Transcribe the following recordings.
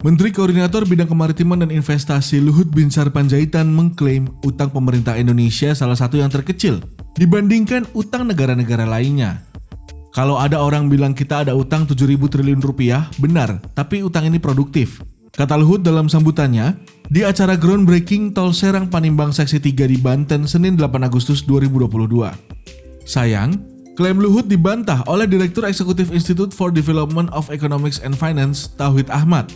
Menteri Koordinator Bidang Kemaritiman dan Investasi Luhut Binsar Panjaitan mengklaim utang pemerintah Indonesia salah satu yang terkecil dibandingkan utang negara-negara lainnya. Kalau ada orang bilang kita ada utang 7.000 triliun rupiah, benar, tapi utang ini produktif. Kata Luhut dalam sambutannya di acara groundbreaking Tol Serang Panimbang Seksi 3 di Banten Senin 8 Agustus 2022. Sayang, klaim Luhut dibantah oleh Direktur Eksekutif Institute for Development of Economics and Finance, Tauhid Ahmad.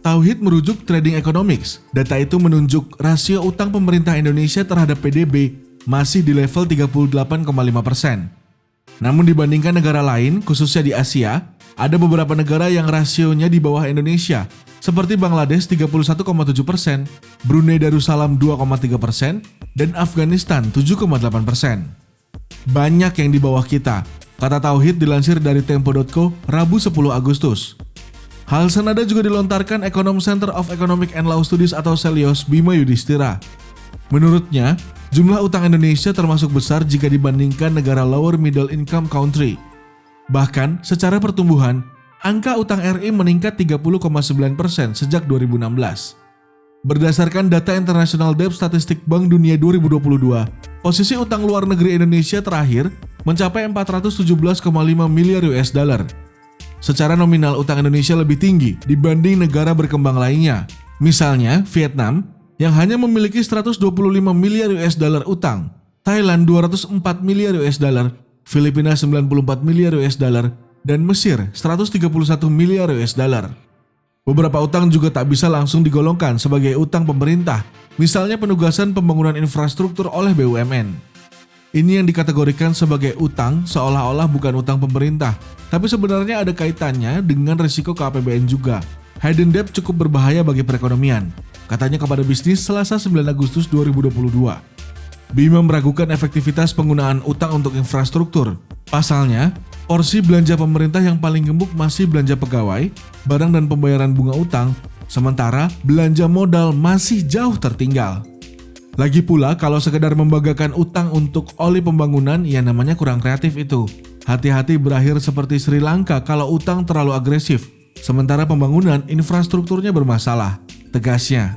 Tauhid merujuk Trading Economics. Data itu menunjuk rasio utang pemerintah Indonesia terhadap PDB masih di level 38,5%. Namun dibandingkan negara lain, khususnya di Asia, ada beberapa negara yang rasionya di bawah Indonesia, seperti Bangladesh 31,7%, Brunei Darussalam 2,3%, dan Afghanistan 7,8%. Banyak yang di bawah kita, kata Tauhid dilansir dari Tempo.co Rabu 10 Agustus. Hal senada juga dilontarkan Ekonom Center of Economic and Law Studies atau Celios Bima Yudhistira. Menurutnya, jumlah utang Indonesia termasuk besar jika dibandingkan negara lower middle income country. Bahkan, secara pertumbuhan, angka utang RI meningkat 30,9% sejak 2016. Berdasarkan data International Debt Statistic Bank Dunia 2022, posisi utang luar negeri Indonesia terakhir mencapai 417,5 miliar US dollar. Secara nominal utang Indonesia lebih tinggi dibanding negara berkembang lainnya. Misalnya Vietnam yang hanya memiliki 125 miliar US dollar utang, Thailand 204 miliar US dollar, Filipina 94 miliar US dollar, dan Mesir 131 miliar US dollar. Beberapa utang juga tak bisa langsung digolongkan sebagai utang pemerintah, misalnya penugasan pembangunan infrastruktur oleh BUMN. Ini yang dikategorikan sebagai utang seolah-olah bukan utang pemerintah, tapi sebenarnya ada kaitannya dengan risiko ke APBN juga. Hidden debt cukup berbahaya bagi perekonomian, katanya kepada Bisnis Selasa 9 Agustus 2022. Bima meragukan efektivitas penggunaan utang untuk infrastruktur. Pasalnya, porsi belanja pemerintah yang paling gemuk masih belanja pegawai, barang dan pembayaran bunga utang, sementara belanja modal masih jauh tertinggal. Lagi pula kalau sekedar membanggakan utang untuk oli pembangunan, ya namanya kurang kreatif itu. Hati-hati berakhir seperti Sri Lanka kalau utang terlalu agresif, sementara pembangunan infrastrukturnya bermasalah, tegasnya.